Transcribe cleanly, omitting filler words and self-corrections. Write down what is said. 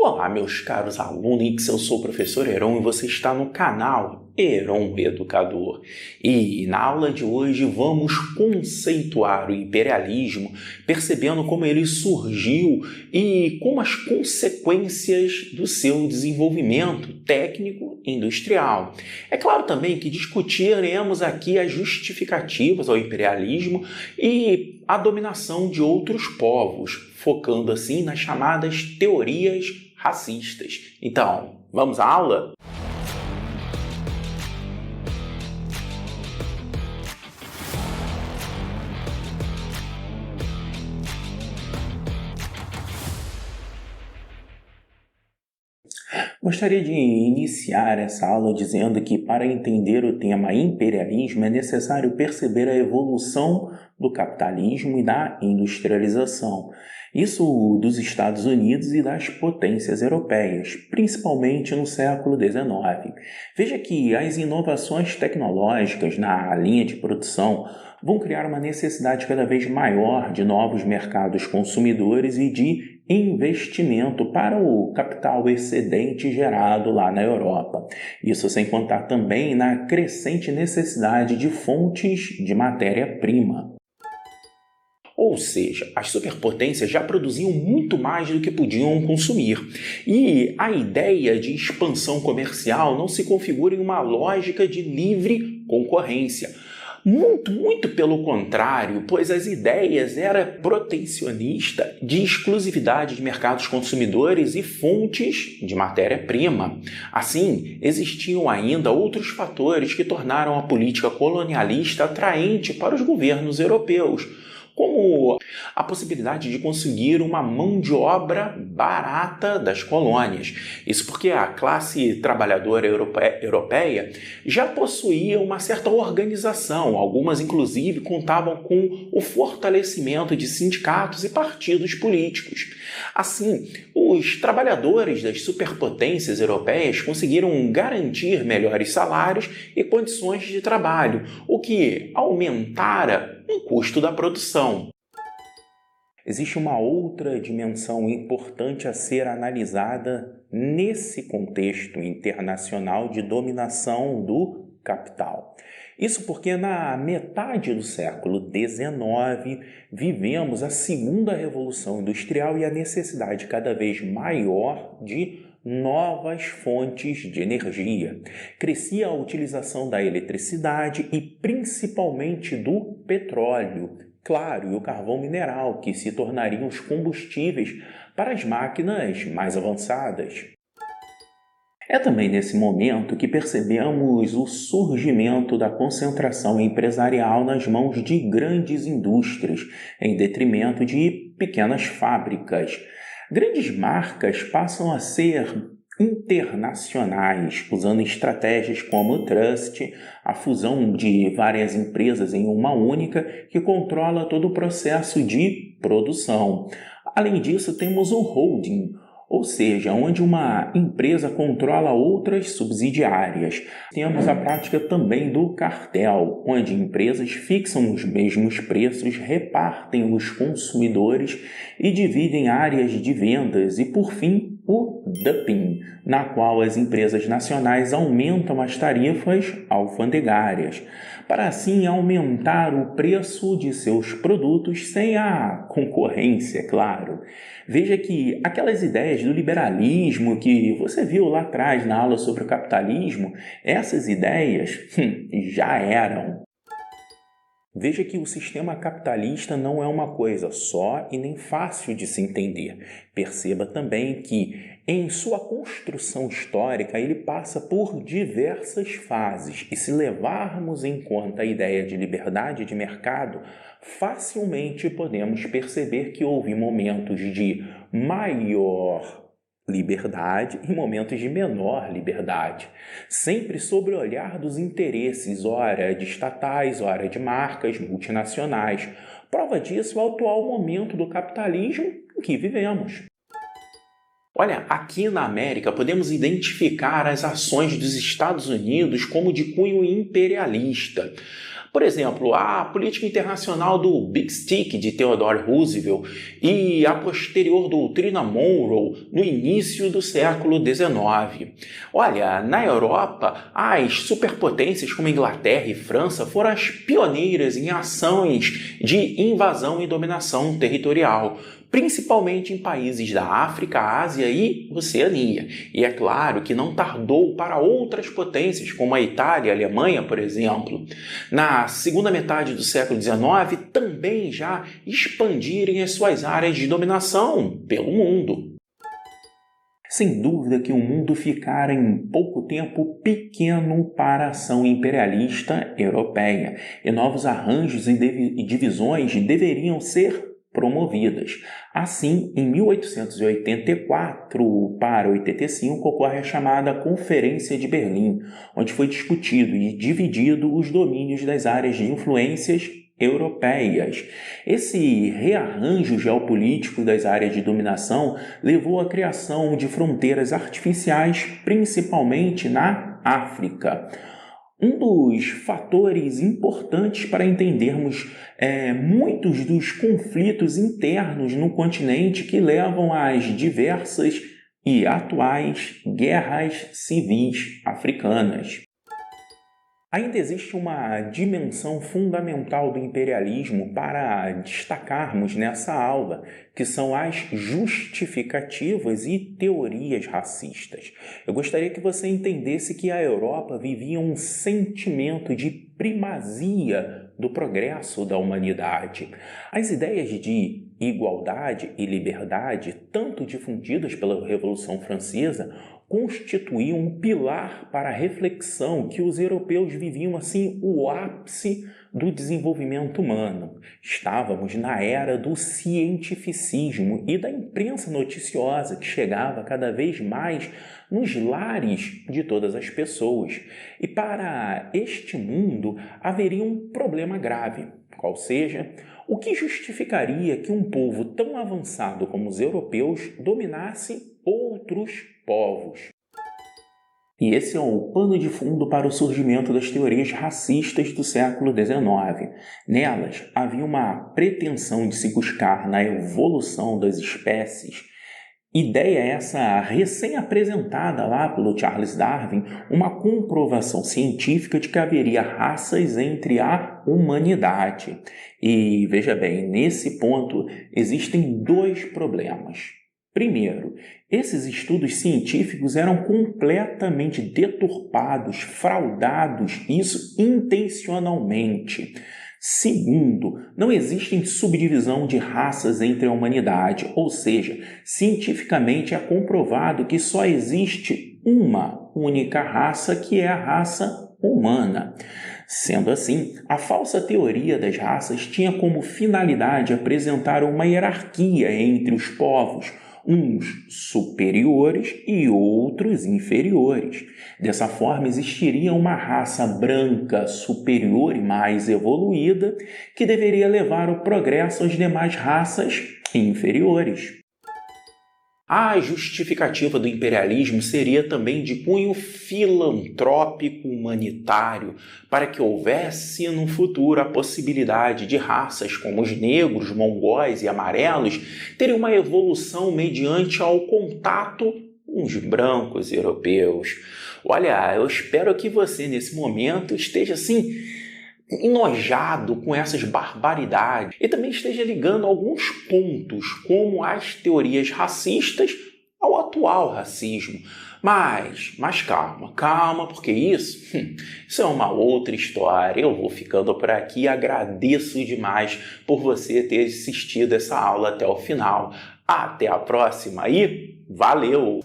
Olá, meus caros alunos, eu sou o professor Heron e você está no canal Heron Educador. E na aula de hoje vamos conceituar o imperialismo, percebendo como ele surgiu e como as consequências do seu desenvolvimento técnico e industrial. É claro também que discutiremos aqui as justificativas ao imperialismo e a dominação de outros povos, focando assim nas chamadas teorias racistas. Então, vamos à aula? Gostaria de iniciar essa aula dizendo que, para entender o tema imperialismo, é necessário perceber a evolução do capitalismo e da industrialização. Isso dos Estados Unidos e das potências europeias, principalmente no século XIX. Veja que as inovações tecnológicas na linha de produção vão criar uma necessidade cada vez maior de novos mercados consumidores e de investimento para o capital excedente gerado lá na Europa. Isso sem contar também na crescente necessidade de fontes de matéria-prima. Ou seja, as superpotências já produziam muito mais do que podiam consumir. E a ideia de expansão comercial não se configura em uma lógica de livre concorrência. Muito pelo contrário, pois as ideias eram protecionista de exclusividade de mercados consumidores e fontes de matéria-prima. Assim, existiam ainda outros fatores que tornaram a política colonialista atraente para os governos europeus, como a possibilidade de conseguir uma mão de obra barata das colônias. Isso porque a classe trabalhadora europeia já possuía uma certa organização, algumas inclusive contavam com o fortalecimento de sindicatos e partidos políticos. Assim, os trabalhadores das superpotências europeias conseguiram garantir melhores salários e condições de trabalho, o que aumentara o custo da produção. Existe uma outra dimensão importante a ser analisada nesse contexto internacional de dominação do capital. Isso porque na metade do século XIX vivemos a segunda revolução industrial e a necessidade cada vez maior de novas fontes de energia. Crescia a utilização da eletricidade e principalmente do petróleo, claro, e o carvão mineral, que se tornariam os combustíveis para as máquinas mais avançadas. É também nesse momento que percebemos o surgimento da concentração empresarial nas mãos de grandes indústrias, em detrimento de pequenas fábricas. Grandes marcas passam a ser internacionais, usando estratégias como o trust, a fusão de várias empresas em uma única que controla todo o processo de produção. Além disso, temos o holding, ou seja, onde uma empresa controla outras subsidiárias. Temos a prática também do cartel, onde empresas fixam os mesmos preços, repartem os consumidores e dividem áreas de vendas. E, por fim, o dumping, na qual as empresas nacionais aumentam as tarifas alfandegárias, para assim aumentar o preço de seus produtos sem a concorrência, claro. Veja que aquelas ideias do liberalismo que você viu lá atrás na aula sobre o capitalismo, essas ideias já eram. Veja que o sistema capitalista não é uma coisa só e nem fácil de se entender. Perceba também que, em sua construção histórica, ele passa por diversas fases e, se levarmos em conta a ideia de liberdade de mercado, facilmente podemos perceber que houve momentos de maior liberdade e momentos de menor liberdade, sempre sob o olhar dos interesses, ora de estatais, ora de marcas multinacionais. Prova disso é o atual momento do capitalismo em que vivemos. Olha, aqui na América podemos identificar as ações dos Estados Unidos como de cunho imperialista. Por exemplo, a política internacional do Big Stick de Theodore Roosevelt e a posterior doutrina Monroe no início do século XIX. Olha, na Europa, as superpotências como Inglaterra e França foram as pioneiras em ações de invasão e dominação territorial, principalmente em países da África, Ásia e Oceania. E é claro que não tardou para outras potências, como a Itália e a Alemanha, por exemplo, na segunda metade do século XIX, também já expandirem as suas áreas de dominação pelo mundo. Sem dúvida que o mundo ficara em pouco tempo pequeno para a ação imperialista europeia, e novos arranjos e divisões deveriam ser promovidas. Assim, em 1884 para 85 ocorre a chamada Conferência de Berlim, onde foi discutido e dividido os domínios das áreas de influências europeias. Esse rearranjo geopolítico das áreas de dominação levou à criação de fronteiras artificiais, principalmente na África. Um dos fatores importantes para entendermos muitos dos conflitos internos no continente que levam às diversas e atuais guerras civis africanas. Ainda existe uma dimensão fundamental do imperialismo para destacarmos nessa aula, que são as justificativas e teorias racistas. Eu gostaria que você entendesse que a Europa vivia um sentimento de primazia do progresso da humanidade. As ideias de igualdade e liberdade, tanto difundidas pela Revolução Francesa, constituíam um pilar para a reflexão que os europeus viviam assim o ápice do desenvolvimento humano. Estávamos na era do cientificismo e da imprensa noticiosa que chegava cada vez mais nos lares de todas as pessoas. E para este mundo haveria um problema grave, qual seja, o que justificaria que um povo tão avançado como os europeus dominasse outros povos. E esse é o pano de fundo para o surgimento das teorias racistas do século XIX. Nelas, havia uma pretensão de se buscar na evolução das espécies. Ideia essa recém-apresentada lá pelo Charles Darwin, uma comprovação científica de que haveria raças entre a humanidade. E veja bem, nesse ponto existem dois problemas. Primeiro, esses estudos científicos eram completamente deturpados, fraudados, isso intencionalmente. Segundo, não existe subdivisão de raças entre a humanidade, ou seja, cientificamente é comprovado que só existe uma única raça, que é a raça humana. Sendo assim, a falsa teoria das raças tinha como finalidade apresentar uma hierarquia entre os povos, uns superiores e outros inferiores. Dessa forma, existiria uma raça branca superior e mais evoluída que deveria levar o progresso às demais raças inferiores. A justificativa do imperialismo seria também de cunho filantrópico humanitário, para que houvesse no futuro a possibilidade de raças como os negros, mongóis e amarelos terem uma evolução mediante ao contato com os brancos europeus. Olha, eu espero que você nesse momento esteja assim enojado com essas barbaridades e também esteja ligando alguns pontos, como as teorias racistas, ao atual racismo. Mas calma, porque isso é uma outra história. Eu vou ficando por aqui e agradeço demais por você ter assistido essa aula até o final. Até a próxima e valeu!